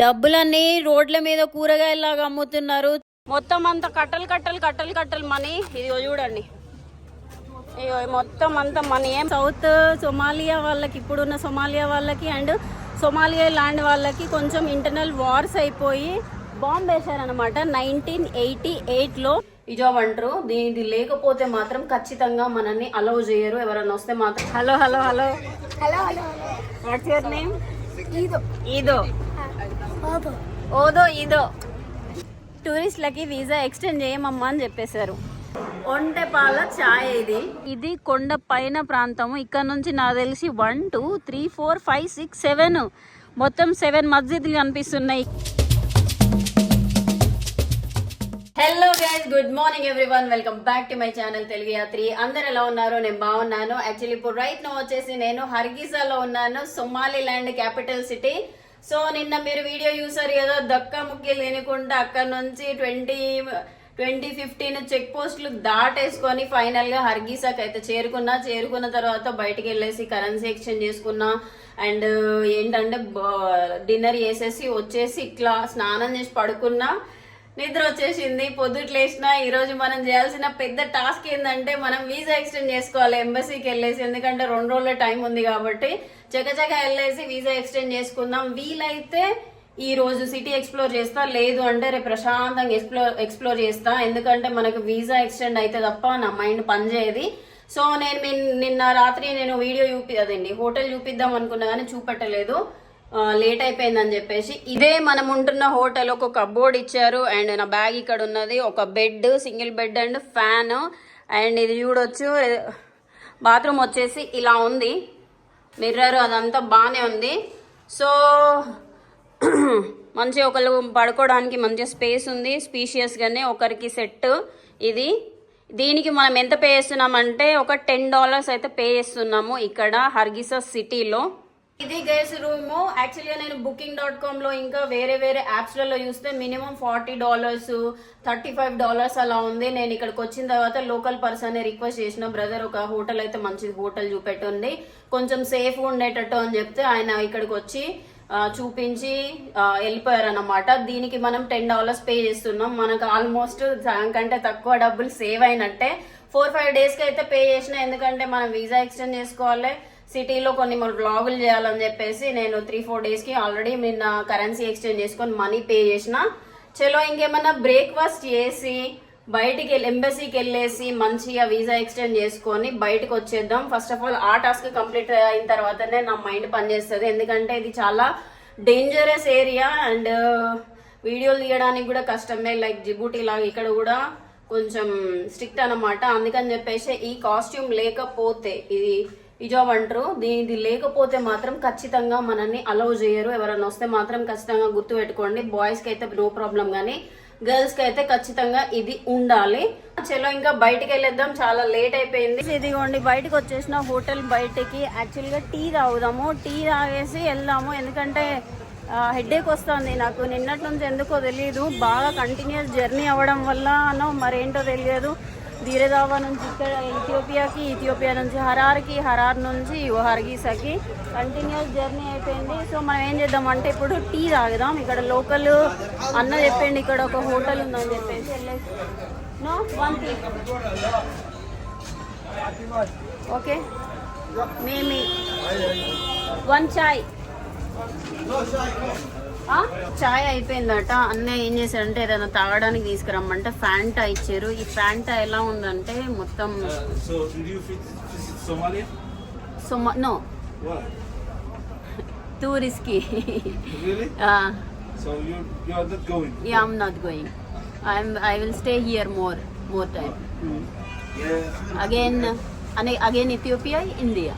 డబ్బులన్నీ రోడ్ల మీద కూరగాయలాగా అమ్ముతున్నారు. మొత్తం అంతా కట్టలు కట్టలు కట్టలు కట్టలు మనీ. ఇది చూడండి, మొత్తం అంతా మనీ. సౌత్ సొమాలియా వాళ్ళకి, ఇప్పుడున్న సొమాలియా వాళ్ళకి అండ్ సొమాలియా ల్యాండ్ వాళ్ళకి కొంచెం ఇంటర్నల్ వార్స్ అయిపోయి బాంబ్ వేశారనమాట 1988లో. ఈ జాబ్ అంటారు. దీనిది లేకపోతే మాత్రం ఖచ్చితంగా మనల్ని అలౌ చేయరు. ఎవరన్నా వస్తే మాత్రం hello hello hello hello hello what's your name? ఈదో ఓదో ఈదో. టూరిస్ట్లకి వీసా ఎక్స్టెండ్ చేయమమ్మా అని చెప్పేశారు. ఒంటెపాల ఛాయ్ ఇది కొండ పైన ప్రాంతము. ఇక్కడ నుంచి నాకు తెలిసి 1 2 3 4 5 6 7 మొత్తం 7 మస్జిద్లు కనిపిస్తున్నాయి. Hello guys, good morning everyone, welcome back to my channel Telugu Yatri. అందరు ఎలా ఉన్నారు? నేను బాగున్నాను. యాక్చువల్లీ ఇప్పుడు రైట్ నో వచ్చేసి నేను హర్గిసాలో ఉన్నాను, సొమాలిలాండ్ క్యాపిటల్ సిటీ. సో నిన్న మీరు వీడియో చూసారు కదా, దక్కా ముక్కి లేనికుండా అక్కడ నుంచి 2015 చెక్ పోస్టులు దాటేసుకొని ఫైనల్ గా హర్గిసాకి అయితే చేరుకున్న తర్వాత బయటికి వెళ్ళేసి కరెన్సీ ఎక్స్చేంజ్ చేసుకున్నా. అండ్ ఏంటంటే డిన్నర్ చేసేసి వచ్చేసి ఇట్లా స్నానం చేసి పడుకున్నా. నిద్ర వచ్చేసింది. పొద్దుట్లు లేసిన. ఈ రోజు మనం చేయాల్సిన పెద్ద టాస్క్ ఏంటంటే మనం వీసా ఎక్స్టెండ్ చేసుకోవాలి ఎంబసీకి వెళ్ళేసి. ఎందుకంటే 2 రోజుల టైం ఉంది కాబట్టి చకచక వెళ్ళేసి వీసా ఎక్స్టెండ్ చేసుకుందాం. వీలైతే ఈ రోజు సిటీ ఎక్స్ప్లోర్ చేస్తా, లేదు అంటే రేపు ప్రశాంతంగా ఎక్స్ప్లోర్ చేస్తా. ఎందుకంటే మనకు వీసా ఎక్స్టెండ్ అయితే తప్ప నా మైండ్ పనిచేయదు. సో నేను నిన్న రాత్రి వీడియో అదండి హోటల్ చూపిద్దాం అనుకున్నా కానీ చూపెట్టలేదు, లేట్ అయిపోయిందని చెప్పేసి. ఇదే మనం ఉంటున్న హోటల్. ఒక కబోర్డ్ ఇచ్చారు అండ్ నా బ్యాగ్ ఇక్కడ ఉన్నది, ఒక bed, single bed and fan. And ఇది చూడొచ్చు, బాత్రూమ్ వచ్చేసి ఇలా ఉంది, మిర్రర్ అదంతా బాగానే ఉంది. సో మంచిగా ఒకళ్ళు పడుకోవడానికి మంచిగా స్పేస్ ఉంది, స్పీషియస్గానే ఒకరికి సెట్. ఇది దీనికి మనం ఎంత పే చేస్తున్నామంటే ఒక $10 అయితే పే చేస్తున్నాము ఇక్కడ హర్గిసా సిటీలో. ఇది గైస్ రూము. యాక్చువల్గా నేను booking.com లో ఇంకా వేరే యాప్స్లలో చూస్తే మినిమం $40 $35 అలా ఉంది. నేను ఇక్కడికి వచ్చిన తర్వాత లోకల్ పర్సన్ రిక్వెస్ట్ చేసిన, బ్రదర్ ఒక హోటల్ అయితే మంచి హోటల్ చూపెట్టుంది, కొంచెం సేఫ్ ఉండేటట్టు అని చెప్తే ఆయన ఇక్కడికి వచ్చి చూపించి వెళ్ళిపోయారు అన్నమాట. దీనికి మనం $10 పే చేస్తున్నాం. మనకు ఆల్మోస్ట్ దానికంటే తక్కువ డబ్బులు సేవ్ అయినట్టే. 4-5 డేస్కి అయితే పే చేసిన, ఎందుకంటే మనం వీసా ఎక్స్టెండ్ చేసుకోవాలి, సిటీలో కొన్ని మన వ్లాగులు చేయాలని చెప్పేసి నేను 3-4 డేస్కి ఆల్రెడీ నిన్న కరెన్సీ ఎక్స్చేంజ్ చేసుకొని మనీ పే చేసిన. చలో ఇంకేమన్నా బ్రేక్ఫాస్ట్ చేసి బయటికి ఎంబసీకి వెళ్ళేసి మంచిగా వీసా ఎక్స్టెండ్ చేసుకొని బయటకు వచ్చేద్దాం. ఫస్ట్ ఆఫ్ ఆల్ ఆ టాస్క్ కంప్లీట్ అయిన తర్వాతనే నా మైండ్ పనిచేస్తుంది. ఎందుకంటే ఇది చాలా డేంజరస్ ఏరియా అండ్ వీడియోలు తీయడానికి కూడా కష్టమే. లైక్ జిబూటీ లాగా ఇక్కడ కూడా కొంచెం స్ట్రిక్ట్ అన్నమాట. అందుకని చెప్పేసి ఈ కాస్ట్యూమ్ లేకపోతే ఈ జాబ్ అంటారు. దీనిది లేకపోతే మాత్రం ఖచ్చితంగా మనల్ని అలౌ చేయరు. ఎవరైనా వస్తే మాత్రం ఖచ్చితంగా గుర్తు పెట్టుకోండి. బాయ్స్కి అయితే నో ప్రాబ్లం, కానీ గర్ల్స్కి అయితే ఖచ్చితంగా ఇది ఉండాలి. చలో ఇంకా బయటికి వెళ్ళేద్దాం, చాలా లేట్ అయిపోయింది. ఇదిగోండి బయటకు వచ్చేసిన హోటల్ బయటకి. యాక్చువల్గా టీ తాగుదాము, టీ తాగేసి వెళ్దాము. ఎందుకంటే హెడేక్ వస్తుంది నాకు నిన్నటి నుంచి, ఎందుకో తెలియదు. బాగా కంటిన్యూస్ జర్నీ అవ్వడం వల్ల మరేంటో తెలియదు. ధీరేదావా నుంచి ఇక్కడ ఇథియోపియా నుంచి హరార్కి, హరార్ నుంచి హర్గిసాకి కంటిన్యూస్ జర్నీ అయిపోయింది. సో మనం ఏం చేద్దామంటే ఇప్పుడు టీ తాగుదాం. ఇక్కడ లోకల్ అన్న చెప్పండి ఇక్కడ ఒక హోటల్ ఉందని చెప్పేసి వెళ్ళేసి నో 1 టీ ఓకే, మేమి 1 చాయ్. చాయ్ అయిపోయిందట. అన్నయ్య ఏం చేశాడంటే ఏదైనా తాగడానికి తీసుకురమ్మంటే ఫ్యాంటా ఇచ్చారు. ఈ ఫ్యాంటా ఎలా ఉందంటే మొత్తం no too risky. I'm not going. I will stay here more time. Again Ethiopia, India.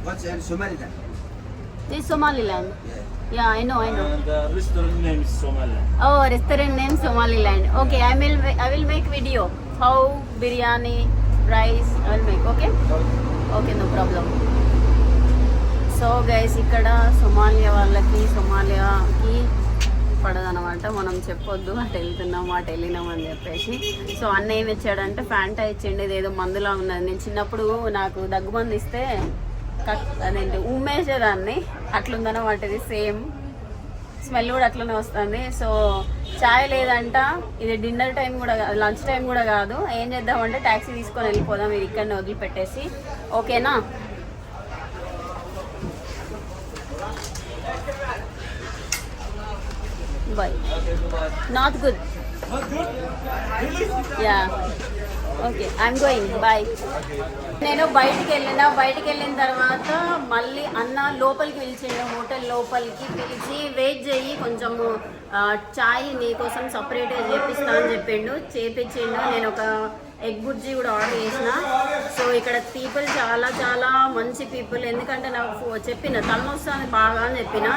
What's in Somaliland? This is Somaliland. Yeah, I know. The restaurant name is Somaliland. Oh, restaurant name Somaliland. Okay, I will make video. How biryani, rice, I will make. Okay, no problem. So guys ఇక్కడ సొమాలియాకి పడదనమాట. మనం చెప్పొద్దు అటు వెళ్తున్నాము అటు వెళ్ళినాము అని చెప్పేసి. So అన్న ఏమి ఇచ్చాడంటే ఫ్యాంటా ఇచ్చిండి. ఇదేదో మందులా ఉన్నది. నేను చిన్నప్పుడు నాకు దగ్గుమంది ఇస్తే అదేంటి ఉమ్మేసేదాన్ని, అట్లుందనమాట ఇది సేమ్. స్మెల్ కూడా అట్లనే వస్తుంది. సో చాయ్ లేదంట, ఇది డిన్నర్ టైం కూడా లంచ్ టైం కూడా కాదు. ఏం చేద్దామంటే ట్యాక్సీ తీసుకొని వెళ్ళిపోదాం, ఇది ఇక్కడనే వదిలిపెట్టేసి. ఓకేనా? Bye. Not good. Ya okay, I'm going. Bye. నేను బయటికి వెళ్ళిన తర్వాత మళ్ళీ అన్న లోపలికి పిలిచిండు, హోటల్ లోపలికి పిలిచి వెయిట్ చేయి కొంచెము చాయ్ నీకోసం సపరేట్గా చేపిస్తా అని చేపించిండు. నేను ఒక ఎగ్ బుర్జీ కూడా ఆర్డర్ చేసిన. సో ఇక్కడ పీపుల్ చాలా చాలా మంచి పీపుల్. ఎందుకంటే నాకు చెప్పిన తలనొస్తుంది బాగా అని చెప్పిన.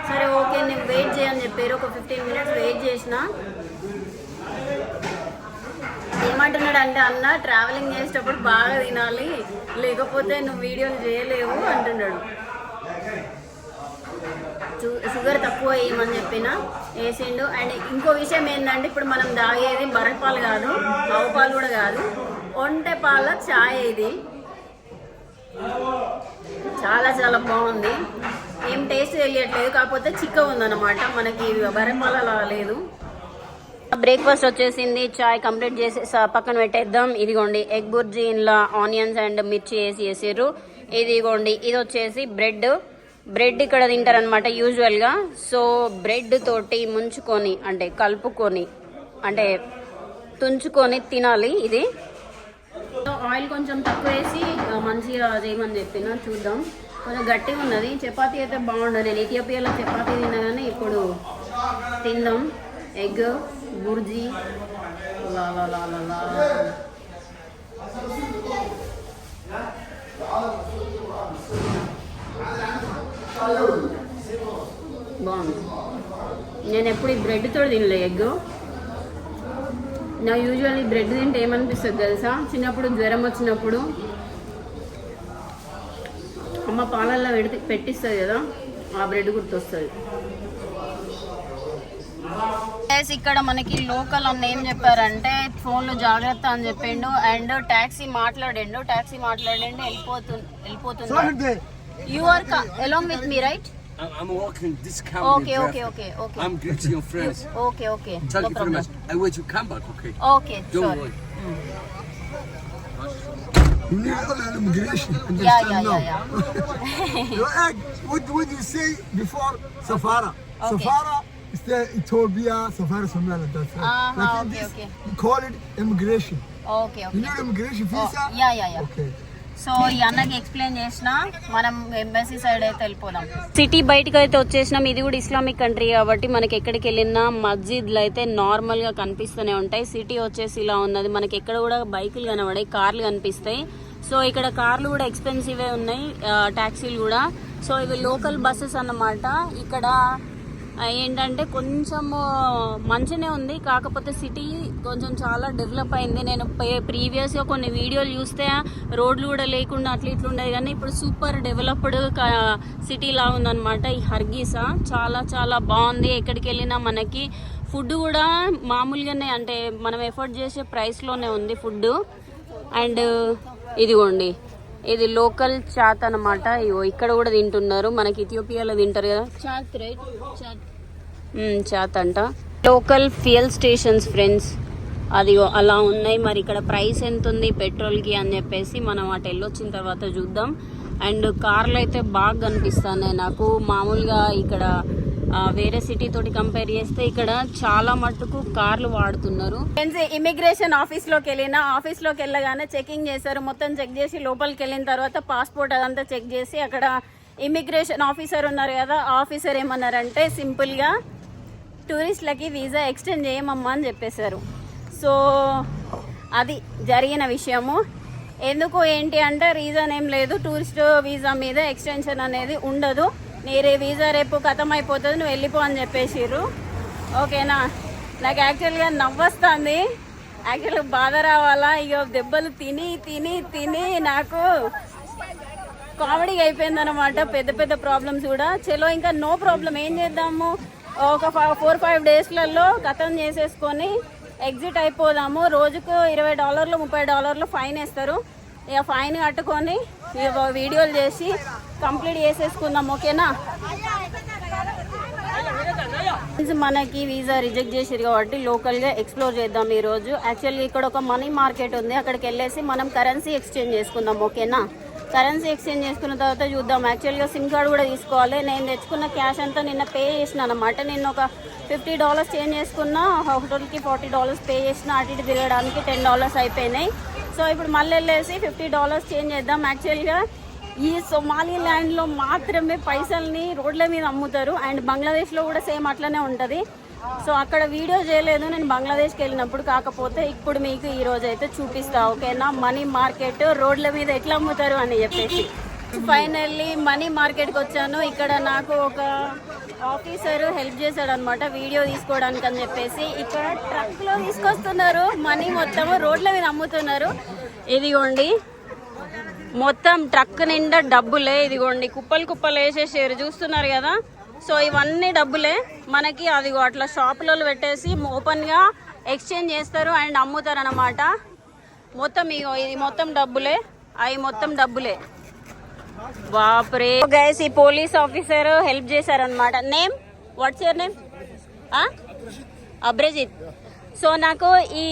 సరే ఓకే నేను వెయిట్ చేయని చెప్పారు. ఒక 15 minutes వెయిట్ చేసిన. ఏమంటున్నాడు అంటే అన్న ట్రావెలింగ్ చేసేటప్పుడు బాగా తినాలి, లేకపోతే నువ్వు వీడియోలు చేయలేవు అంటున్నాడు. షుగర్ తక్కువ వేయమని చెప్పిన వేసిండు. అండ్ ఇంకో విషయం ఏంటంటే ఇప్పుడు మనం తాగేది బర్రెపాలు కాదు, ఆవు పాలు కూడా కాదు, ఒంటె పాల చాయ్. ఇది చాలా చాలా బాగుంది. ఏం టేస్ట్ తెలియట్లేదు, కాకపోతే చిక్కగా ఉందన్నమాట. మనకి బర్రెపాలు అలా లేదు. బ్రేక్ఫాస్ట్ వచ్చేసింది, చాయ్ కంప్లీట్ చేసి పక్కన పెట్టేద్దాం. ఇదిగోండి ఎగ్ బుర్జీ, ఇంట్లో ఆనియన్స్ అండ్ మిర్చి వేసి చేసారు. ఇదిగోండి ఇది వచ్చేసి బ్రెడ్ ఇక్కడ తింటారనమాట యూజువల్గా. సో బ్రెడ్ తోటి ముంచుకొని అంటే కలుపుకొని అంటే తుంచుకొని తినాలి. ఇది ఆయిల్ కొంచెం తక్కువ వేసి మంచిగా చేయమని చెప్పిన. చూద్దాం, కొంచెం గట్టిగా ఉన్నది. చపాతీ అయితే బాగుండదు. నేను ఇథియోపియాలో చపాతీ తిన్నా కానీ ఇప్పుడు తిందాం. ఎగ్ బుర్జీ లా లా లా లా లా. బాగుంది. నేను ఎప్పుడు ఈ బ్రెడ్ తోటి తినలే ఎగ్. నా యూజువల్లీ బ్రెడ్ తింటే ఏమనిపిస్తుంది తెలుసా? చిన్నప్పుడు జ్వరం వచ్చినప్పుడు అమ్మ పాలల్లో పెట్టిస్తుంది కదా, ఆ బ్రెడ్ గుర్తొస్తుంది. ఇక్కడ మనకి లోకల్ అన్న ఏం చెప్పారంటే ఫోన్లో జాగ్రత్త అని చెప్పిండు. అండ్ ట్యాక్సీ మాట్లాడిండు వెళ్ళిపోతుంది. You are along with me, right? I'm walking this company. Okay. I'm greeting your friends. Okay. Thank No you very problem. much. I wait to come back, okay? Okay, Don't sure. worry. You need all immigration. Yeah. What would you say before Safara? Okay. Safara is the Ethiopia, Safara Somaliland. That's right. Okay. You call it immigration. Okay. You need immigration visa? Yeah. Okay. So ఈ అన్నకి explain చేసిన, మనం embassy side అయితే వెళ్ళిపోదాం. City బయటకు అయితే వచ్చేసినాం. ఇది కూడా ఇస్లామిక్ కంట్రీ కాబట్టి మనకి ఎక్కడికి వెళ్ళినా మస్జిద్లు అయితే నార్మల్ గా కనిపిస్తూనే ఉంటాయి. సిటీ వచ్చేసి ఇలా ఉన్నది. మనకి ఎక్కడ కూడా బైకులు కనబడాయి, కార్లు కనిపిస్తాయి. సో ఇక్కడ కార్లు కూడా ఎక్స్పెన్సివే ఉన్నాయి, ట్యాక్సీలు కూడా. సో ఇవి లోకల్ బస్సెస్ అన్నమాట. ఇక్కడ ఏంటంటే కొంచెం మంచిగానే ఉంది, కాకపోతే సిటీ కొంచెం చాలా డెవలప్ అయింది. నేను ప్రీవియస్గా కొన్ని వీడియోలు చూస్తే రోడ్లు కూడా లేకుండా ఇట్లా ఉండేది, కానీ ఇప్పుడు సూపర్ డెవలప్డ్ సిటీలా ఉందన్నమాట ఈ హర్గీసా. చాలా చాలా బాగుంది. ఎక్కడికి వెళ్ళినా మనకి ఫుడ్ కూడా మామూలుగానే అంటే మనం ఎఫర్ట్ చేసే ప్రైస్లోనే ఉంది ఫుడ్. అండ్ ఇదిగోండి ఇది లోకల్ చాట్ అనమాట. ఇక్కడ కూడా తింటున్నారు, మనకి ఇథియోపియాలో తింటారు కదా చాట్, రైట్? చాట్ అంట. లోకల్ ఫ్యూయల్ స్టేషన్స్ ఫ్రెండ్స్, అది అలా ఉన్నాయి. మరి ఇక్కడ ప్రైస్ ఎంత ఉంది పెట్రోల్కి అని చెప్పేసి మనం అటు వెళ్ళొచ్చిన తర్వాత చూద్దాం. అండ్ కార్లు అయితే బాగా కనిపిస్తున్నాయి నాకు. మామూలుగా ఇక్కడ వేరే సిటీ తోటి కంపేర్ చేస్తే ఇక్కడ చాలా మట్టుకు కార్లు వాడుతున్నారు. ఇమిగ్రేషన్ ఆఫీస్లోకి వెళ్ళగానే చెకింగ్ చేశారు. మొత్తం చెక్ చేసి లోపలికి వెళ్ళిన తర్వాత పాస్పోర్ట్ అదంతా చెక్ చేసి అక్కడ ఇమిగ్రేషన్ ఆఫీసర్ ఉన్నారు కదా, ఆఫీసర్ ఏమన్నారంటే సింపుల్గా టూరిస్టులకి వీసా ఎక్స్టెండ్ చేయమమ్మా అని చెప్పేశారు. సో అది జరిగిన విషయము. ఎందుకు ఏంటి అంటే రీజన్ ఏం లేదు, టూరిస్ట్ వీసా మీద ఎక్స్టెన్షన్ అనేది ఉండదు. నీరే వీసా రేపు ఖతం అయిపోతుంది, నువ్వు వెళ్ళిపో అని చెప్పేసిర్రు. ఓకేనా? నాకు యాక్చువల్గా నవ్వొస్తుంది, యాక్చువల్గా బాధ రావాలా, ఇక దెబ్బలు తిని నాకు కామెడీగా అయిపోయింది అనమాట. పెద్ద ప్రాబ్లమ్స్ కూడా. చలో ఇంకా నో ప్రాబ్లం, ఏం చేద్దాము, ఒక 4-5 డేస్లలో ఖతం చేసేసుకొని ఎగ్జిట్ అయిపోదాము. రోజుకు $20 $30 ఫైన్ వేస్తారు. ఇక ఫైన్ కట్టుకొని వీడియోలు చేసి కంప్లీట్ చేసేసుకుందాం. ఓకేనా? మనకి వీసా రిజెక్ట్ చేసిరు కాబట్టి లోకల్గా ఎక్స్ప్లోర్ చేద్దాం ఈరోజు. యాక్చువల్లీ ఇక్కడ ఒక మనీ మార్కెట్ ఉంది, అక్కడికి వెళ్ళేసి మనం కరెన్సీ ఎక్స్చేంజ్ చేసుకుందాం. ఓకేనా, కరెన్సీ ఎక్స్చేంజ్ చేసుకున్న తర్వాత చూద్దాం. యాక్చువల్గా సిమ్ కార్డ్ కూడా తీసుకోవాలి. నేను తెచ్చుకున్న క్యాష్ అంతా నిన్న పే చేసిన అనమాట. నేను ఒక $50 చేంజ్ చేసుకున్నా, హోటల్కి $40 పే చేసిన, అటు ఇటు తిరగడానికి $10 అయిపోయినాయి. సో ఇప్పుడు మళ్ళీ వెళ్ళేసి $50 చేంజ్ చేద్దాం. యాక్చువల్గా ఈ సొమాలి ల్యాండ్లో మాత్రమే పైసల్ని రోడ్ల మీద అమ్ముతారు, అండ్ బంగ్లాదేశ్లో కూడా సేమ్ అట్లనే ఉంటుంది. సో అక్కడ వీడియో చేయలేదు నేను బంగ్లాదేశ్కి వెళ్ళినప్పుడు, కాకపోతే ఇప్పుడు మీకు ఈరోజు అయితే చూపిస్తా. ఓకేనా, మనీ మార్కెట్ రోడ్ల మీద ఎట్లా అమ్ముతారు అని చెప్పేసి. ఫైనల్లీ మనీ మార్కెట్కి వచ్చాను. ఇక్కడ నాకు ఒక ఆఫీసర్ హెల్ప్ చేశాడు అనమాట వీడియో తీసుకోవడానికి అని చెప్పేసి. ఇక్కడ ట్రక్లో తీసుకొస్తున్నారు మనీ, మొత్తము రోడ్ల మీద అమ్ముతున్నారు. ఇదిగోండి మొత్తం ట్రక్ నిండా డబ్బులే. ఇదిగోండి కుప్పలు కుప్పలు వేసేసారు, చూస్తున్నారు కదా. సో ఇవన్నీ డబ్బులే మనకి. అదిగో అట్లా షాపులలో పెట్టేసి ఓపెన్గా ఎక్స్చేంజ్ చేస్తారు అండ్ అమ్ముతారు అన్నమాట. మొత్తం ఇగో ఇది మొత్తం డబ్బులే, అవి మొత్తం డబ్బులే. బాప్రే గైస్, ఈ పోలీస్ ఆఫీసర్ హెల్ప్ చేశారనమాట. Name what's your name? అబ్రజిత్. సో నాకు ఈ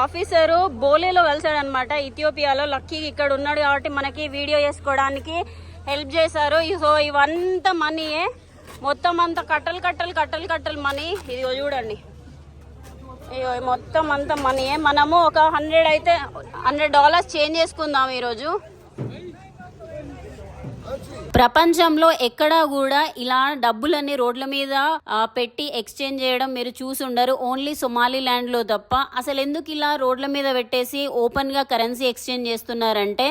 ఆఫీసరు బోలేలో కలిసాడనమాట, ఇథియోపియాలో. లక్కీ ఇక్కడ ఉన్నాడు కాబట్టి మనకి వీడియో చేసుకోవడానికి హెల్ప్ చేశారు. సో ఇవంతా మనీయే, మొత్తం అంతా కట్టలు కట్టలు కట్టలు కట్టలు మనీ. ఇది చూడండి, మొత్తం అంతా మనీయే. మనము ఒక $100 చేంజ్ చేసుకుందాం ఈరోజు. ప్రపంచంలో ఎక్కడా కూడా ఇలా డబ్బులన్నీ రోడ్ల మీద పెట్టి ఎక్స్చేంజ్ చేయడం మీరు చూసుండరు, ఓన్లీ సొమాలి ల్యాండ్ లో తప్ప. అసలు ఎందుకు ఇలా రోడ్ల మీద పెట్టేసి ఓపెన్ గా కరెన్సీ ఎక్స్చేంజ్ చేస్తున్నారంటే,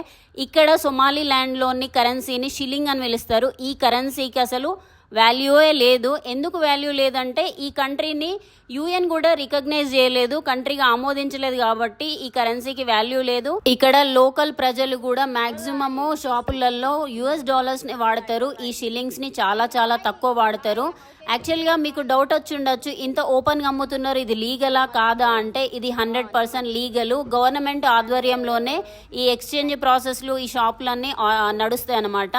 ఇక్కడ సొమాలి ల్యాండ్ లోని కరెన్సీని షిల్లింగ్ అని పిలుస్తారు. ఈ కరెన్సీకి అసలు వాల్యూయే లేదు. ఎందుకు వాల్యూ లేదంటే ఈ కంట్రీని UN కూడా రికగ్నైజ్ చేయలేదు, కంట్రీగా ఆమోదించలేదు, కాబట్టి ఈ కరెన్సీకి వాల్యూ లేదు. ఇక్కడ లోకల్ ప్రజలు కూడా మాక్సిమము షాపులలో $US ని వాడతారు, ఈ షిల్లింగ్స్ ని చాలా చాలా తక్కువ వాడతారు. యాక్చువల్గా మీకు డౌట్ వచ్చి ఉండొచ్చు, ఇంత ఓపెన్గా అమ్ముతున్నారు, ఇది లీగలా కాదా అంటే ఇది 100% లీగలు. గవర్నమెంట్ ఆధ్వర్యంలోనే ఈ ఎక్స్చేంజ్ ప్రాసెస్లు ఈ షాపులన్నీ నడుస్తాయి అన్నమాట.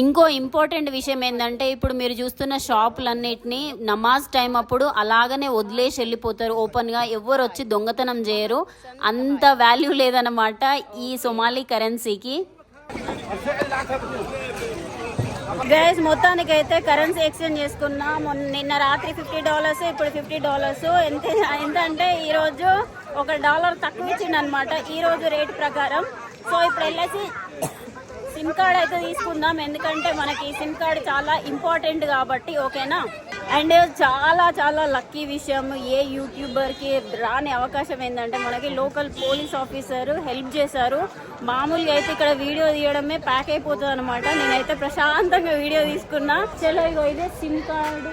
ఇంకో ఇంపార్టెంట్ విషయం ఏంటంటే, ఇప్పుడు మీరు చూస్తున్న షాపులన్నిటిని నమాజ్ టైం అప్పుడు అలాగనే వదిలేసి వెళ్ళిపోతారు ఓపెన్గా, ఎవరు వచ్చి దొంగతనం చేయరు. అంత వాల్యూ లేదన్నమాట ఈ సొమాలి కరెన్సీకి. గైస్ మొత్తానికి అయితే కరెన్సీ ఎక్స్చేంజ్ చేసుకున్నా. నిన్న రాత్రి $50, ఇప్పుడు $50. ఎంత అంటే ఈరోజు $1 తక్కువ ఇచ్చిండు అనమాట ఈరోజు రేట్ ప్రకారం. సో ఇప్పుడు వెళ్ళేసి సిమ్ కార్డ్ అయితే తీసుకుందాం, ఎందుకంటే మనకి సిమ్ కార్డ్ చాలా ఇంపార్టెంట్ కాబట్టి. ఓకేనా, అండ్ చాలా చాలా లక్కీ విషయం, ఏ యూట్యూబర్కి రాని అవకాశం ఏంటంటే మనకి లోకల్ పోలీస్ ఆఫీసర్ హెల్ప్ చేశారు. మామూలుగా అయితే ఇక్కడ వీడియో తీయడమే ప్యాక్ అయిపోతుంది అనమాట. నేనైతే ప్రశాంతంగా వీడియో తీసుకున్నా. చలో ఇగో ఇదే సిమ్ కార్డు,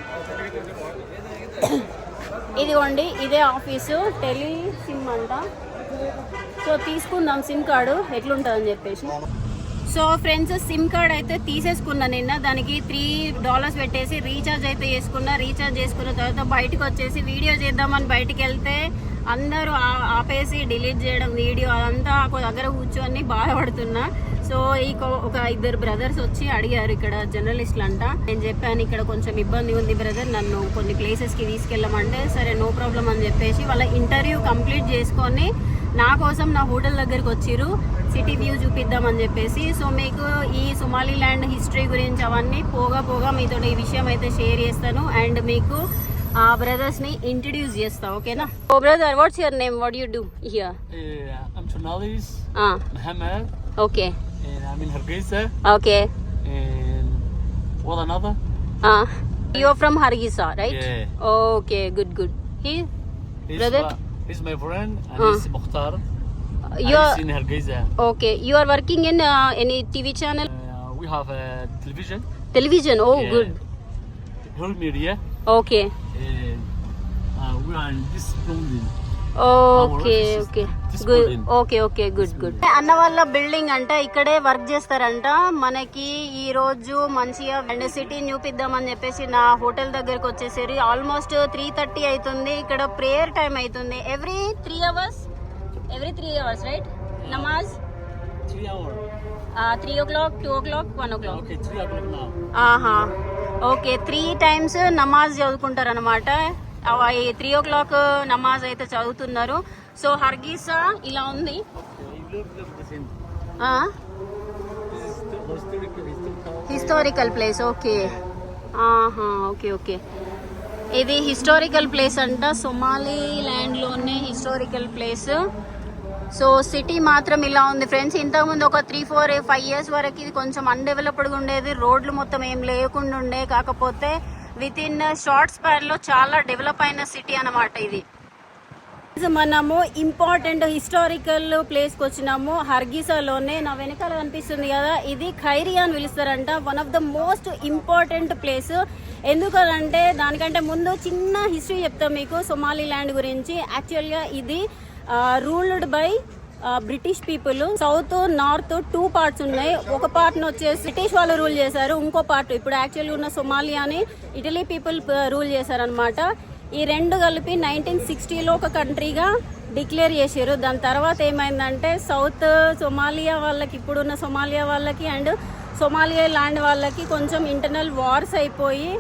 ఇదిగోండి ఇదే ఆఫీసు, టెలి సిమ్ అంట. సో తీసుకుందాం సిమ్ కార్డు ఎట్లుంటుందని చెప్పేసి. సో ఫ్రెండ్స్, సిమ్ కార్డ్ అయితే తీసేసుకున్నా నిన్న. దానికి $3 పెట్టేసి రీఛార్జ్ అయితే చేసుకున్నా. రీఛార్జ్ చేసుకున్న తర్వాత బయటకు వచ్చేసి వీడియో చేద్దామని బయటికి వెళ్తే అందరూ ఆపేసి డిలీట్ చేయడం వీడియో, అదంతా ఒక దగ్గర కూర్చొని బాధపడుతున్నా. సో ఒక 2 బ్రదర్స్ వచ్చి అడిగారు, ఇక్కడ జర్నలిస్టులు అంట. నేను చెప్పాను ఇక్కడ కొంచెం ఇబ్బంది ఉంది బ్రదర్, నన్ను కొన్ని ప్లేసెస్కి తీసుకెళ్ళమంటే సరే నో ప్రాబ్లం అని చెప్పేసి వాళ్ళ ఇంటర్వ్యూ కంప్లీట్ చేసుకొని నా కోసం నా హోటల్ దగ్గరికి వచ్చిర్రు, సిటీ వ్యూ చూపిద్దామని చెప్పేసి. సో మీకు ఈ సొమాలి ల్యాండ్ హిస్టరీ గురించి అవన్నీ పోగా మీతో ఈ విషయం అయితే షేర్ చేస్తాను, అండ్ మీకు ఆ బ్రదర్స్ ని ఇంట్రడ్యూస్ చేస్తా. ఓకేనా? Oh brother, what's your name? What you do here? I'm Somalis. Mohammed. Okay. And I'm in Hargeisa. Okay. And what another? You are from Hargeisa, right? Yeah. Okay, good. He brother? He's my friend, and he's Mukhtar. You are in Hargeisa. okay. You are working in any TV channel? We have a television. Television. Oh, Yeah. good. Whole media. Okay. And we are in this building. Okay. This Good. building. Okay. Good. అన్న వాళ్ళ building అంట, ఇక్కడే work చేస్తారంట. మనకి ఈ రోజు మంచిగా and city చూపిద్దామని చెప్పేసి నా హోటల్ దగ్గరకు వచ్చేసరి ఆల్మోస్ట్ 3:30 అవుతుంది. ఇక్కడ ప్రేయర్ టైం అవుతుంది. Every 3 hours, right? నమాజ్ 3 hours. 3 o'clock, 2 o'clock, 1 o'clock. Okay, 3 o'clock now. ఆహా, ఓకే 3 times నమాజ్ చదువుకుంటారు అనమాట. 3 o'clock నమాజ్ అయితే చదువుతున్నారు. సో హర్గీసా ఇలా ఉంది. Historical place. Okay okay okay ఇది హిస్టారికల్ ప్లేస్ అంట. సొమాలి ల్యాండ్లోనే హిస్టారికల్ ప్లేస్. సో సిటీ మాత్రం ఇలా ఉంది ఫ్రెండ్స్. ఇంతకుముందు ఒక 3-4-5 years వరకు ఇది కొంచెం అన్డెవలప్డ్గా ఉండేది. రోడ్లు మొత్తం ఏం లేకుండా ఉండే. కాకపోతే విత్ ఇన్ షార్ట్ స్పాన్ లో చాలా డెవలప్ అయిన సిటీ అన్నమాట ఇది. మనము ఇంపార్టెంట్ హిస్టారికల్ ప్లేస్ కి వచ్చినాము. హర్గీసాలోనే నా వెనకాల కనిపిస్తుంది కదా, ఇది ఖైరియా అని పిలుస్తారంట. One of the most important place. ఎందుకంటే దానికంటే ముందు చిన్న హిస్టరీ చెప్తాం మీకు సొమాలి ల్యాండ్ గురించి. యాక్చువల్గా ఇది ruled by British people. South north 2 parts ఉన్నాయి. ఒక పార్ట్ వచ్చేసి బ్రిటిష్ వాళ్ళు రూల్ చేశారు. ఇంకో పార్ట్ ఇప్పుడు యాక్చువల్గా ఉన్న సొమాలియాని ఇటలీ పీపుల్ రూల్ చేశారనమాట. ఈ రెండు కలిపి 1960లో ఒక కంట్రీగా డిక్లేర్ చేశారు. దాని తర్వాత ఏమైందంటే సౌత్ సొమాలియా వాళ్ళకి, ఇప్పుడున్న సొమాలియా వాళ్ళకి అండ్ సొమాలియా ల్యాండ్ వాళ్ళకి కొంచెం ఇంటర్నల్ వార్స్ అయిపోయి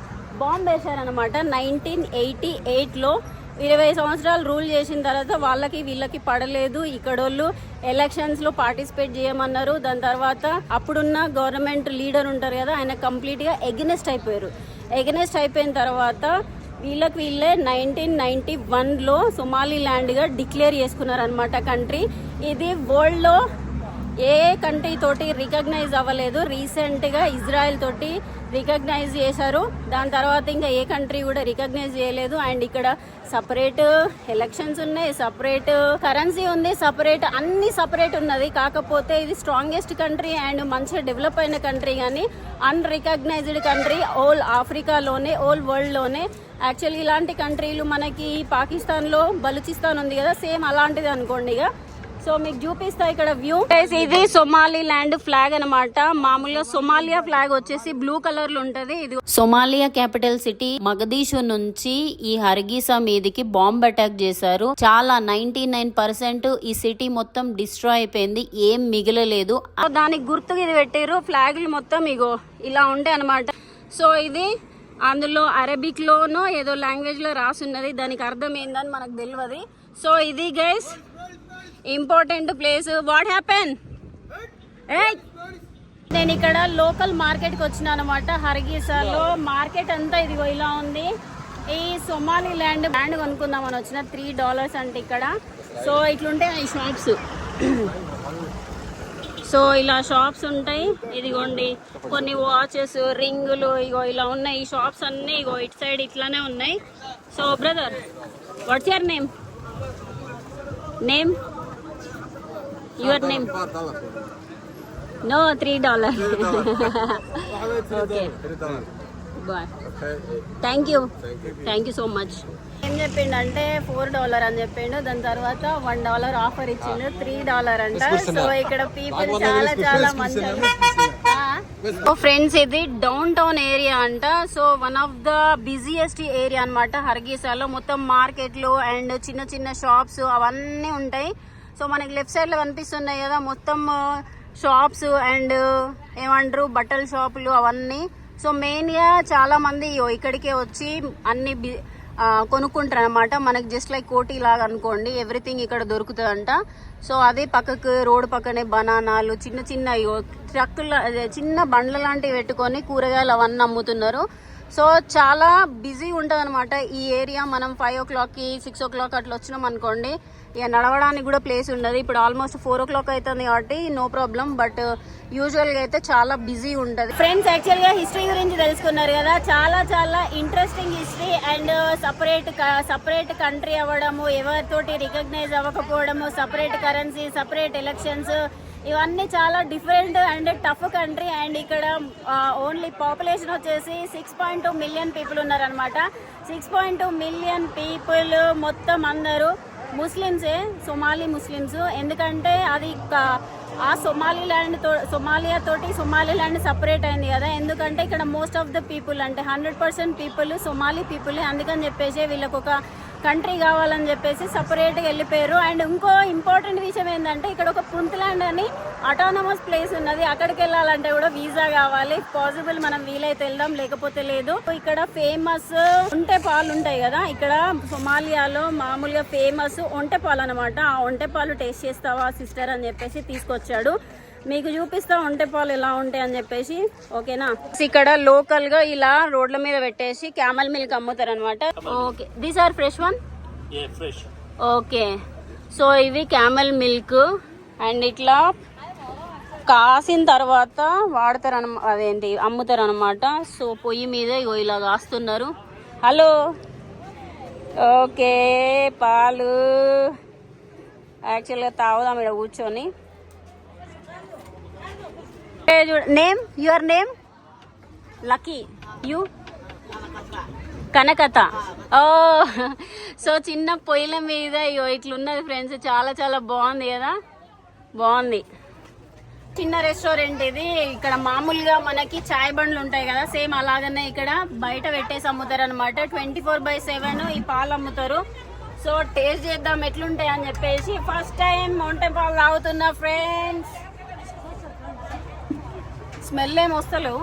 బాంబ్ వేశారనమాట 1988లో. 20 సంవత్సరాలు రూల్ చేసిన తర్వాత వాళ్ళకి వీళ్ళకి పడలేదు. ఇక్కడోళ్ళు ఎలక్షన్స్లో పార్టిసిపేట్ చేయమన్నారు. దాని తర్వాత అప్పుడున్న గవర్నమెంట్ లీడర్ ఉంటారు కదా, ఆయన కంప్లీట్గా ఎగనెస్ట్ అయిపోయారు. ఎగనెస్ట్ అయిపోయిన తర్వాత వీళ్ళే 1991లో సొమాలి ల్యాండ్గా డిక్లేర్ చేసుకున్నారు అనమాట కంట్రీ. ఇది వరల్డ్లో ఏ కంట్రీ తోటి రికగ్నైజ్ అవ్వలేదు. రీసెంట్గా ఇజ్రాయెల్ తోటి రికగ్నైజ్ చేశారు. దాని తర్వాత ఇంకా ఏ కంట్రీ కూడా రికగ్నైజ్ చేయలేదు. అండ్ ఇక్కడ సపరేట్ ఎలక్షన్స్ ఉన్నాయి, సపరేట్ కరెన్సీ ఉంది, సపరేట్ అన్ని సపరేట్ ఉన్నది. కాకపోతే ఇది స్ట్రాంగెస్ట్ కంట్రీ అండ్ మంచిగా డెవలప్ అయిన కంట్రీ, కానీ అన్రికగ్నైజ్డ్ కంట్రీ ఓల్ ఆఫ్రికాలోనే, ఓల్ వరల్డ్లోనే. యాక్చువల్లీ ఇలాంటి కంట్రీలు మనకి పాకిస్తాన్లో బలూచిస్తాన్ ఉంది కదా, సేమ్ అలాంటిది అనుకోండి. ఇక సో మీకు చూపిస్తా ఇక్కడ వ్యూ. ఇది సొమాలి ల్యాండ్ ఫ్లాగ్ అనమాట. మామూలుగా సొమాలియా ఫ్లాగ్ వచ్చేసి బ్లూ కలర్ లో ఉంటది. ఇది సొమాలియా క్యాపిటల్ సిటీ మగదీషు నుంచి ఈ హర్గీసా మీదికి బాంబ్ అటాక్ చేశారు. చాలా 99% ఈ సిటీ మొత్తం డిస్ట్రాయ్ అయిపోయింది, ఏం మిగలలేదు. దానికి గుర్తుగా ఇది పెట్టారు. ఫ్లాగ్లు మొత్తం ఇగో ఇలా ఉంటాయి అనమాట. సో ఇది అందులో అరబిక్ లోనో ఏదో లాంగ్వేజ్ లో రాసున్నది, దానికి అర్థం ఏందని మనకు తెలియదు. సో ఇది guys important place. What happen? నేను ఇక్కడ లోకల్ మార్కెట్ కి వచ్చిన అనమాట. హర్గీసాలో మార్కెట్ అంతా ఇదిగో ఇలా ఉంది. ఈ సొమాలి ల్యాండ్ కొనుక్కుందామని వచ్చిన. $3 అంటే ఇక్కడ. సో ఇట్లుంటాయి ఈ షాప్స్. సో ఇలా షాప్స్ ఉంటాయి. ఇదిగోండి కొన్ని వాచెస్, రింగులు, ఇగో ఇలా ఉన్నాయి. ఈ షాప్స్ అన్నీ ఇగో ఇటు సైడ్ ఇట్లానే ఉన్నాయి. So brother, what's your name? Your name? No, $3. Okay. Bye. Thank you so much. ఏం చెప్పిండంటే $4 అని చెప్పిండు. దాని తర్వాత $1 ఆఫర్ ఇచ్చిండు. $3 అంట. సో ఇక్కడ పీపుల్ చాలా మంది. ఫ్రెండ్స్ ఇది డౌన్ టౌన్ ఏరియా అంట. So one of the busiest area అనమాట హర్గీసాలో. మొత్తం మార్కెట్లు అండ్ చిన్న చిన్న షాప్స్ అవన్నీ ఉంటాయి. సో మనకి లెఫ్ట్ సైడ్ లో కనిపిస్తున్నాయి కదా, మొత్తం షాప్స్ అండ్ ఏమంటారు బట్టల షాపులు అవన్నీ. సో మెయిన్ గా చాలా మంది ఇక్కడికే వచ్చి అన్ని కొనుక్కుంటారు అనమాట. మనకి జస్ట్ లైక్ కోటి లాగా అనుకోండి, ఎవ్రీథింగ్ ఇక్కడ దొరుకుతుందంట. సో అదే పక్కకు రోడ్డు పక్కనే బనానాలు, చిన్న చిన్న ట్రక్కుల చిన్న బండ్ల లాంటివి పెట్టుకొని కూరగాయలు అవన్నీ అమ్ముతున్నారు. సో చాలా బిజీ ఉంటుంది అనమాట ఈ ఏరియా. మనం 5 o'clockకి 6 o'clock అట్లా వచ్చినాం అనుకోండి, ఇక నడవడానికి కూడా ప్లేస్ ఉండదు. ఇప్పుడు ఆల్మోస్ట్ 4 o'clock అవుతుంది కాబట్టి నో ప్రాబ్లం. బట్ యూజువల్గా అయితే చాలా బిజీ ఉంటుంది. ఫ్రెండ్స్ యాక్చువల్గా హిస్టరీ గురించి తెలుసుకున్నారు కదా, చాలా interesting history. And separate country అవ్వడము, ఎవరితోటి రికగ్నైజ్ అవ్వకపోవడము, సపరేట్ కరెన్సీ, సపరేట్ ఎలక్షన్స్, ఇవన్నీ చాలా different and tough country. And ఇక్కడ ఓన్లీ పాపులేషన్ వచ్చేసి 6.2 million పీపుల్ ఉన్నారనమాట. 6.2 million పీపుల్ మొత్తం అందరూ ముస్లిమ్సే, సొమాలి ముస్లిమ్స్. ఎందుకంటే అది ఆ సొమాలియా తోటి సొమాలి ల్యాండ్ సపరేట్ అయింది కదా. ఎందుకంటే ఇక్కడ మోస్ట్ ఆఫ్ ద పీపుల్ అంటే 100% పీపుల్ సొమాలి పీపుల్. అందుకని చెప్పేసి వీళ్ళకి ఒక కంట్రీ కావాలని చెప్పేసి సపరేట్గా వెళ్ళిపోయారు. అండ్ ఇంకో ఇంపార్టెంట్ విషయం ఏంటంటే ఇక్కడ ఒక పుంతలాండ్ అని అటానమస్ ప్లేస్ ఉన్నది. అక్కడికి వెళ్ళాలంటే కూడా వీసా కావాలి. పాసిబుల్ మనం వీలైతే వెళ్దాం, లేకపోతే లేదు. ఇక్కడ ఫేమస్ ఒంటె పాలు ఉంటాయి కదా, ఇక్కడ సొమాలియాలో మామూలుగా ఫేమస్ ఒంటె పాలు అనమాట. ఆ ఒంటె పాలు టేస్ట్ చేస్తావా సిస్టర్ అని చెప్పేసి తీసుకొచ్చాడు. మీకు చూపిస్తా ఒంటె పాలు ఎలా ఉంటాయి అని చెప్పేసి, ఓకేనా. ఇక్కడ లోకల్ గా ఇలా రోడ్ల మీద పెట్టేసి క్యామల్ మిల్క్ అమ్ముతారు అనమాట. Okay, these are fresh one. Okay, so ఇవి క్యామల్ మిల్క్. అండ్ ఇట్లా కాసిన తర్వాత వాడతారు అదేంటి అమ్ముతారు అనమాట. సో పొయ్యి మీద ఇగో ఇలా కాస్తున్నారు. హలో, ఓకే, పాలు యాక్చువల్గా తాగుదాం ఇక్కడ కూర్చొని. Name, your name? Lucky. You? కనకత. ఓ, సో చిన్న పొయ్యిల మీద ఇట్లున్నది ఫ్రెండ్స్. చాలా చాలా బాగుంది కదా, బాగుంది. చిన్న రెస్టారెంట్ ఇది. ఇక్కడ మామూలుగా మనకి చాయ్ బండ్లు ఉంటాయి కదా, సేమ్ అలాగనే ఇక్కడ బయట పెట్టేసి అమ్ముతారు అనమాట. 24/7 ఈ పాలు అమ్ముతారు. సో టేస్ట్ చేద్దాం ఎట్లుంటాయి అని చెప్పేసి ఫస్ట్ టైం ఒంటె పాలు తాగుతున్నా ఫ్రెండ్స్. స్మెల్ ఏం వస్తలేవు.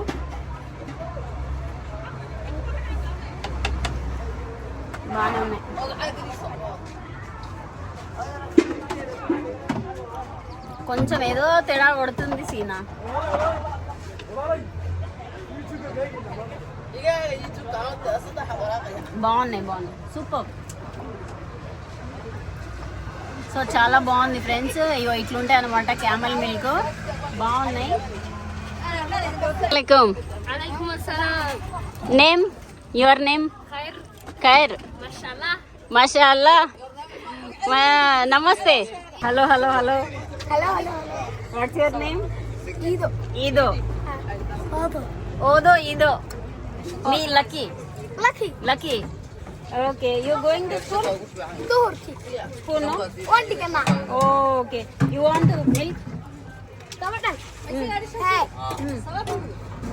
బాగానే ఉన్నాయి. కొంచెం ఏదో తేడా కొడుతుంది సీనా. బాగున్నాయి, బాగున్నాయి, సూపర్. సో చాలా బాగుంది ఫ్రెండ్స్. ఇవో ఇట్లుంటాయి అనమాట క్యామల్ మిల్క్, బాగున్నాయి. Name, your name? ఖైర్. మాషాల్లా. నమస్తే. Hello hello hello. What's your name? ఈదో. ఓదో ఈదో. మీ Lucky. Lucky. Okay, you're going to school? School, no? Oh, okay. You want milk?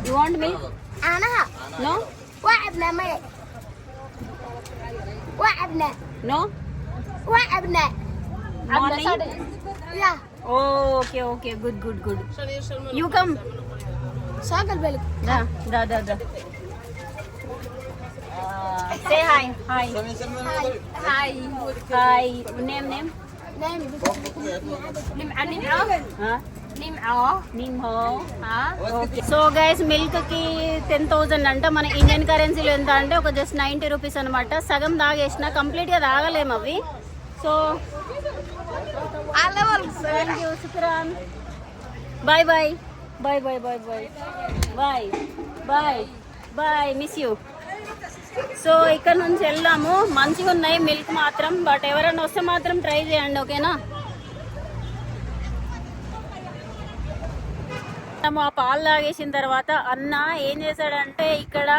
You want milk? No? No? Morning? Yeah. Oh, okay. Good. You come. Da. Say hi. Hi. Name? So guys, milk కి 10,000 అంట. మన Indian కరెన్సీలో ఎంత అంటే ఒక just 90 rupees అనమాట. సగం తాగేసిన, complete గా తాగలేము అవి. సో శుక్రాన్. బాయ్. Miss you. సో ఇక్కడ నుంచి వెళ్దాము. మంచిగా ఉన్నాయి మిల్క్ మాత్రం, బట్ ఎవరైనా వస్తే మాత్రం ట్రై చేయండి, ఓకేనా. ఆ పాలు తాగేసిన తర్వాత అన్న ఏం చేశాడంటే ఇక్కడ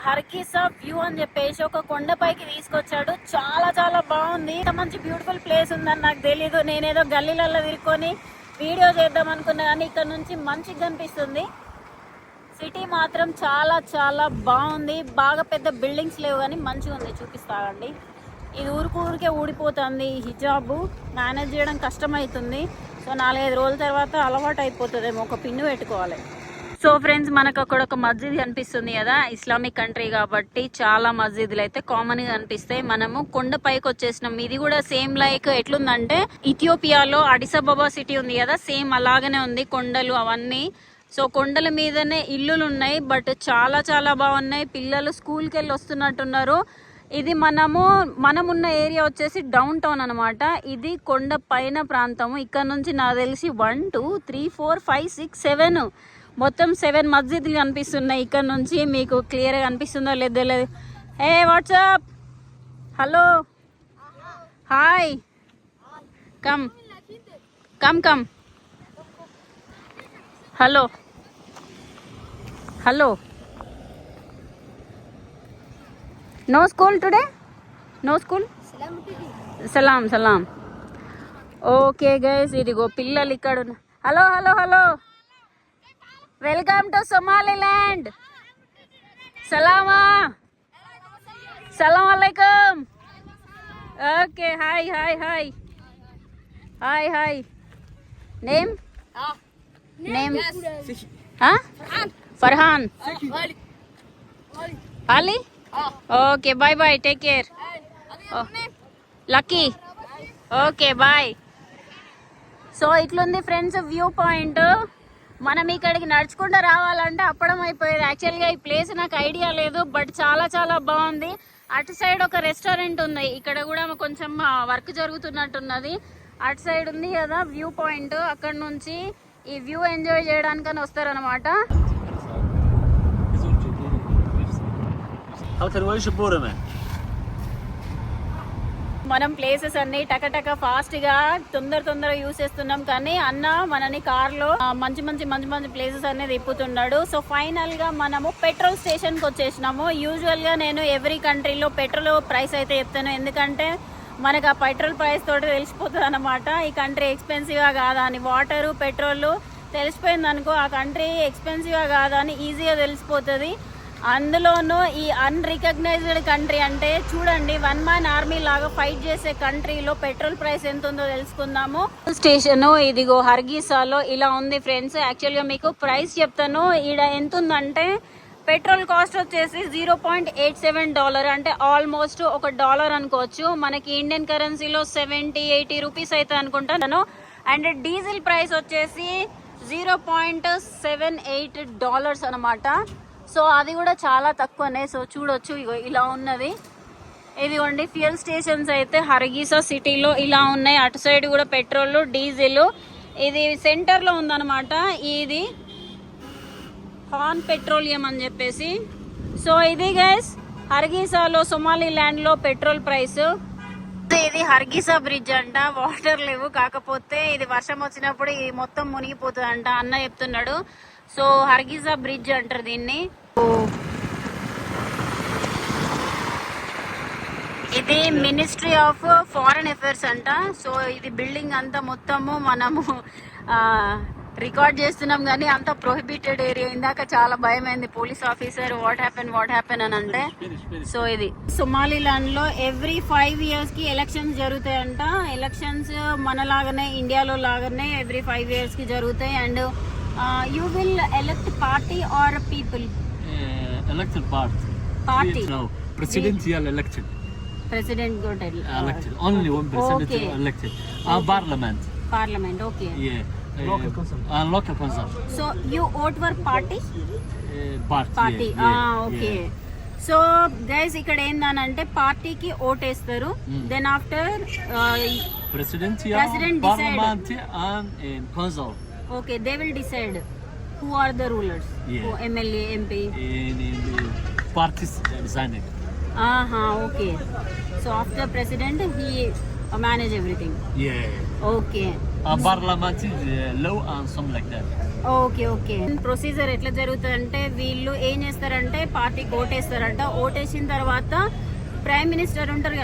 హర్కిసా వ్యూ అని చెప్పేసి ఒక కొండపైకి తీసుకొచ్చాడు. చాలా చాలా బాగుంది. మంచి బ్యూటిఫుల్ ప్లేస్ ఉందని నాకు తెలీదు. నేనేదో గల్లీలలో తిరుక్కొని వీడియో చేద్దాం అనుకున్నా, కానీ ఇక్కడ నుంచి మంచిగా కనిపిస్తుంది. సిటీ మాత్రం చాలా చాలా బాగుంది. బాగా పెద్ద బిల్డింగ్స్ లేవు కానీ మంచిగా ఉంది. చూపిస్తానండి. ఇది ఊరికే ఊడిపోతుంది. హిజాబు మేనేజ్ చేయడం కష్టమవుతుంది. సో 4-5 రోజుల తర్వాత అలవాటు అయిపోతుందేమో. ఒక పిన్ను పెట్టుకోవాలి. సో ఫ్రెండ్స్, మనకు అక్కడ ఒక మస్జిద్ కనిపిస్తుంది కదా, ఇస్లామిక్ కంట్రీ కాబట్టి చాలా మస్జిద్లు అయితే కామన్ గా కనిపిస్తాయి. మనము కొండ పైకి వచ్చేసినాం. ఇది కూడా సేమ్ లైక్ ఎట్లుందంటే ఇథియోపియాలో అడిస్ అబబా సిటీ ఉంది కదా, సేమ్ అలాగనే ఉంది. కొండలు అవన్నీ. సో కొండల మీదనే ఇల్లులు ఉన్నాయి, బట్ చాలా చాలా బాగున్నాయి. పిల్లలు స్కూల్కి వెళ్ళి వస్తున్నట్టున్నారు. ఇది మనమున్న ఏరియా వచ్చేసి డౌన్ టౌన్ అనమాట. ఇది కొండ పైన ప్రాంతము. ఇక్కడ నుంచి నాకు తెలిసి 1 2 3 4 5 6 7 మొత్తం 7 మస్జిద్లు కనిపిస్తున్నాయి. ఇక్కడ నుంచి మీకు క్లియర్గా కనిపిస్తుందో లేదో లేదు. Hey, what's up, hello, hi, come. Hello. No school today? No school? Salam. Okay guys, ఇదిగో పిల్లలు ఇక్కడ. హలో. Welcome to Somaliland. సలాం అలైకుం. Okay, hi. Hi. Name? Name? Huh? Farhan. Ali? Okay, bye. Take care. Oh. Lucky. Okay, bye. So ఇట్లుంది friends view point. మనం ఇక్కడికి నడుచుకుంటూ రావాలంటే అప్పడం అయిపోయేది. యాక్చువల్గా ఈ ప్లేస్ నాకు ఐడియా లేదు, బట్ చాలా చాలా బాగుంది. అటు సైడ్ ఒక రెస్టారెంట్ ఉంది, ఇక్కడ కూడా కొంచెం వర్క్ జరుగుతున్నట్టున్నది. అటు సైడ్ ఉంది కదా వ్యూ పాయింట్, అక్కడ నుంచి ఈ వ్యూ ఎంజాయ్ చేయడానికని వస్తారనమాట. మనం ప్లేసెస్ అన్ని టకటక ఫాస్ట్ గా తొందర యూస్ చేస్తున్నాం, కానీ అన్న మనని కార్ లో మంచి ప్లేసెస్ అన్ని తిప్పుతున్నాడు. సో ఫైనల్ గా మనము పెట్రోల్ స్టేషన్ కి వచ్చేసినాము. యూజువల్ గా నేను ఎవ్రీ కంట్రీలో పెట్రోల్ ప్రైస్ అయితే చెప్తాను, ఎందుకంటే మనకు ఆ పెట్రోల్ ప్రైస్ తోటి తెలిసిపోతుంది అనమాట ఈ కంట్రీ ఎక్స్పెన్సివ్ గా కాదా అని. వాటర్ పెట్రోల్ తెలిసిపోయింది అనుకో, ఆ కంట్రీ ఎక్స్పెన్సివ్ గా కాదా అని ఈజీగా తెలిసిపోతుంది. అందులోనూ ఈ అన్రికగ్నైజ్డ్ కంట్రీ అంటే చూడండి, 1 man ఆర్మీ లాగా ఫైట్ చేసే కంట్రీలో పెట్రోల్ ప్రైస్ ఎంత ఉందో తెలుసుకుందాము. స్టేషన్ ఇదిగో హర్గీసాలో ఇలా ఉంది ఫ్రెండ్స్. యాక్చువల్గా మీకు ప్రైస్ చెప్తాను. ఈడ ఎంత ఉందంటే పెట్రోల్ కాస్ట్ వచ్చేసి $0.87, అంటే ఆల్మోస్ట్ $1 అనుకోవచ్చు. మనకి ఇండియన్ కరెన్సీలో 70-80 రూపీస్ అయితే అనుకుంటాను. అండ్ డీజిల్ ప్రైస్ వచ్చేసి $0.78 అనమాట. సో అది కూడా చాలా తక్కువనే. సో చూడొచ్చు, ఇగో ఇలా ఉన్నది. ఇదిగోండి ఫ్యూయల్ స్టేషన్స్ అయితే హర్గీసా సిటీలో ఇలా ఉన్నాయి. అటు సైడ్ కూడా పెట్రోల్ డీజిల్. ఇది సెంటర్ లో ఉందన్నమాట. ఇది హాన్ పెట్రోలియం అని చెప్పేసి. సో ఇది గైస్ హర్గీసాలో సొమాలిలాండ్ లో పెట్రోల్ ప్రైస్. ఇది హర్గీసా బ్రిడ్జ్ అంట. వాటర్ లేవు, కాకపోతే ఇది వర్షం వచ్చినప్పుడు ఇది మొత్తం మునిగిపోతుంది అంట అన్న చెప్తున్నాడు. సో హర్గీసా బ్రిడ్జ్ అంటారు దీన్ని. ఇది మినిస్ట్రీ ఆఫ్ ఫారెన్ అఫైర్స్ అంట. సో ఇది బిల్డింగ్ అంతా మొత్తము మనము రికార్డ్ చేస్తున్నాం, కానీ అంత ప్రొహిబిటెడ్ ఏరియా. ఇందాక చాలా భయమైంది, పోలీస్ ఆఫీసర్ వాట్ హ్యాపెన్ అని అంటే. సో ఇది సొమాలిలాండ్ లో ఎవ్రీ 5 years కి ఎలక్షన్స్ జరుగుతాయంట. ఎలక్షన్స్ మనలాగానే ఇండియాలో లాగానే ఎవ్రీ 5 years కి జరుగుతాయి. And you will elect party or people? Elected party. No, presidential election. President got elected. Only one president okay. elected. Okay. Parliament. Okay. Yeah. Local council. So you vote for party? Party. Yeah. Okay. Yeah. So guys ఇక్కడ ఏందనంటే పార్టీకి ఓటేస్తారు. Then after president decide. Parliament and council. Okay, they will decide who are the rulers. Yeah. Who MLA, MP. In the parties decided. Okay. So after president, he manage everything. Yeah. Okay. Parliament is law and something like that. Okay. Procedure ఎట్లా జరుగుతుందంటే వీళ్ళు ఏం చేస్తారంటే పార్టీకి ఓటేస్తారంట. ఓటేసిన తర్వాత prime minister ఉంటారు కదా,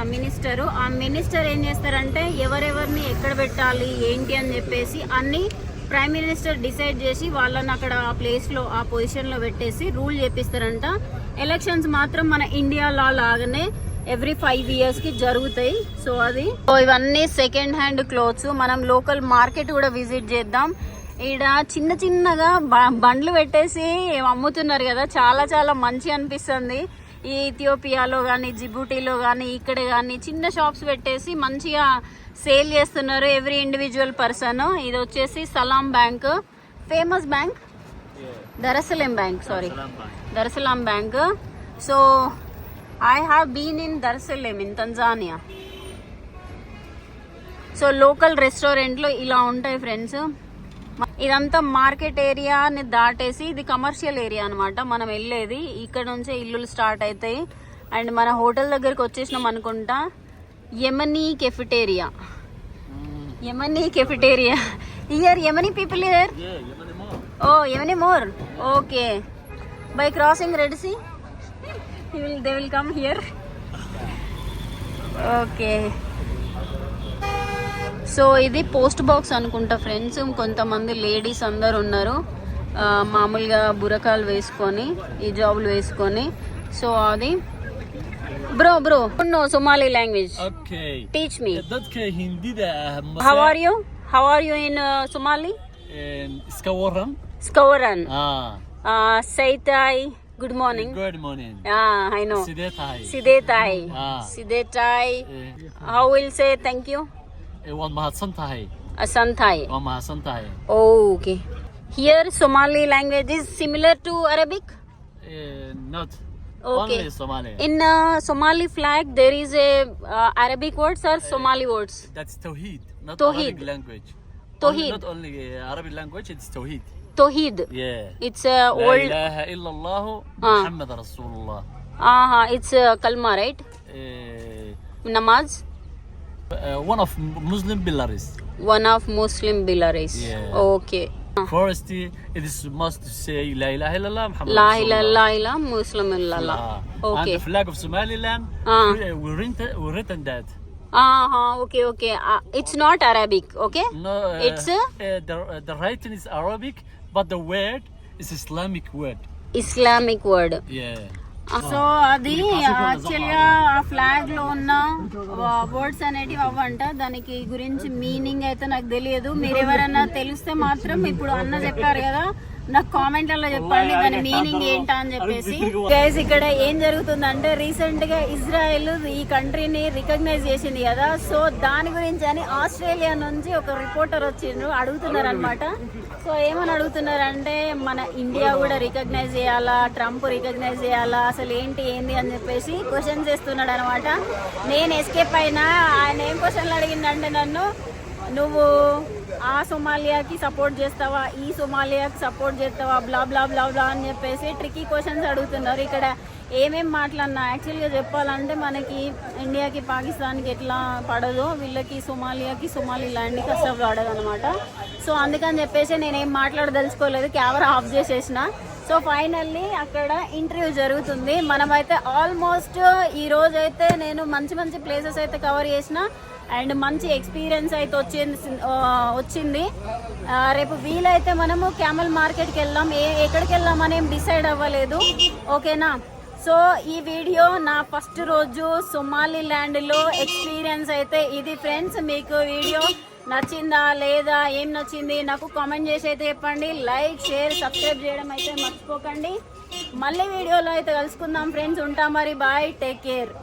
ఆ మినిస్టర్ ఏం చేస్తారంటే ఎవరెవరిని ఎక్కడ పెట్టాలి ఏంటి అని చెప్పేసి అన్ని ప్రైమ్ మినిస్టర్ డిసైడ్ చేసి వాళ్ళని అక్కడ ఆ ప్లేస్లో ఆ పొజిషన్లో పెట్టేసి రూల్ చేపిస్తారంట. ఎలక్షన్స్ మాత్రం మన ఇండియా లాగానే ఎవ్రీ 5 years కి జరుగుతాయి. సో అది ఇవన్నీ సెకండ్ హ్యాండ్ క్లోత్స్. మనం లోకల్ మార్కెట్ కూడా విజిట్ చేద్దాం. ఈడ చిన్నగా బండ్లు పెట్టేసి అమ్ముతున్నారు కదా, చాలా చాలా మంచి అనిపిస్తుంది. ఈ ఇథియోపియాలో కానీ జిబూటీలో కానీ ఇక్కడ కానీ చిన్న షాప్స్ పెట్టేసి మంచిగా సేల్ చేస్తున్నారు ఎవ్రీ ఇండివిజువల్ పర్సన్. ఇది వచ్చేసి Salaam bank, famous bank, Dar es Salaam bank. So I have been in Dar es Salaam in Tanzania. So local రెస్టారెంట్లో ఇలా ఉంటాయి ఫ్రెండ్స్. ఇదంతా మార్కెట్ ఏరియాని దాటేసి ఇది కమర్షియల్ ఏరియా అనమాట. మనం వెళ్ళేది ఇక్కడ నుంచే ఇల్లులు స్టార్ట్ అవుతాయి. అండ్ మన హోటల్ దగ్గరికి వచ్చేసినాం అనుకుంటా. Yemeni cafeteria here. Yemeni people here. Yemeni more. Okay. By crossing Red Sea they will come here. Okay. So ఇది పోస్ట్ బాక్స్ అనుకుంటా ఫ్రెండ్స్. కొంతమంది లేడీస్ అందరు ఉన్నారు మామూలుగా బురకాలు వేసుకొని, ఈ జాబులు వేసుకొని. సో అది Bro, no Somali language. Okay. Teach me. dadka hindida ah How are you? How are you in Somali? iska waran Skawaran. ah Saitai. Good morning. good morning I know. sidee tahay Sidetai. Ah. Sidetai. How will say thank you? waad mahadsan tahay Asantai. waa mahadsan tahay Okay. Here Somali language is similar to Arabic. not Okay. only Somali In Somali flag there is a Arabic words or Somali words. that's tawheed not Tawheed. Arabic language Tawheed. not only Arabic language it's tawheed Tawheed. yeah It's la old. ilaha illa Allah Muhammad Rasulullah It's kalma, right? uh, Namaz. one of Muslim pillars One of Muslim pillars. Yeah. Okay. first it is must say la ilaha illallah Muhammad La Rasulullah. ilaha illa Muslim illallah. And Okay. the flag of Somaliland Ah. we written that Okay. It's not Arabic. Okay. no It's the writing is Arabic but the word is Islamic word Islamic word. yeah so అది యాక్చువల్గా ఆ flag లో ఉన్న words అనేటివి అవ్వంట. దానికి గురించి meaning అయితే నాకు తెలియదు. మీరు ఎవరైనా తెలిస్తే మాత్రం ఇప్పుడు అన్న చెప్పారు కదా, నాకు కామెంట్లలో చెప్పండి దాని మీనింగ్ ఏంటా అని చెప్పేసి. గైస్ ఇక్కడ ఏం జరుగుతుందంటే రీసెంట్ గా ఇజ్రాయెల్ ఈ కంట్రీని రికగ్నైజ్ చేసింది కదా, సో దాని గురించి అని ఆస్ట్రేలియా నుంచి ఒక రిపోర్టర్ వచ్చిండ్రు, అడుగుతున్నారు అనమాట. సో ఏమని అడుగుతున్నారంటే మన ఇండియా కూడా రికగ్నైజ్ చేయాలా, ట్రంప్ రికగ్నైజ్ చేయాలా, అసలు ఏంటి అని చెప్పేసి క్వశ్చన్స్ చేస్తున్నాడు అనమాట. నేను ఎస్కేప్ అయినా. ఆయన ఏం క్వశ్చన్లు అడిగిందంటే నన్ను, నువ్వు ఆ సొమాలియాకి సపోర్ట్ చేస్తావా, ఈ సొమాలియాకి సపోర్ట్ చేస్తావా, బ్లా బ్లా బ్లా బ్లా అని చెప్పేసి ట్రికీ క్వశ్చన్స్ అడుగుతున్నారు. ఇక్కడ ఏమేం మాట్లాడినా యాక్చువల్గా చెప్పాలంటే మనకి ఇండియాకి పాకిస్తాన్కి ఎట్లా పడదో వీళ్ళకి సొమాలియాకి సొమాలి ల్యాండ్కి అసలు పడదు అనమాట. సో అందుకని చెప్పేసి నేనేం మాట్లాడదలుచుకోలేదు, కెమెరా ఆఫ్ చేసేసిన. సో ఫైనల్లీ అక్కడ ఇంటర్వ్యూ జరుగుతుంది. మనమైతే ఆల్మోస్ట్ ఈ రోజు అయితే నేను మంచి ప్లేసెస్ అయితే కవర్ చేసిన అండ్ మంచి ఎక్స్పీరియన్స్ అయితే వచ్చింది. రేపు వీలైతే మనము క్యామెల్ మార్కెట్కి వెళ్దాం. ఎక్కడికి వెళ్దామని ఏం డిసైడ్ అవ్వలేదు, ఓకేనా. సో ఈ వీడియో నా ఫస్ట్ రోజు సొమాలి ల్యాండ్లో ఎక్స్పీరియన్స్ అయితే ఇది ఫ్రెండ్స్. మీకు వీడియో నచ్చిందా లేదా, ఏం నచ్చింది నాకు కామెంట్ చేసి అయితే చెప్పండి. లైక్, షేర్, సబ్స్క్రైబ్ చేయడం అయితే మర్చిపోకండి. మళ్ళీ వీడియోలో అయితే కలుసుకుందాం ఫ్రెండ్స్. ఉంటా మరి, బాయ్, టేక్ కేర్.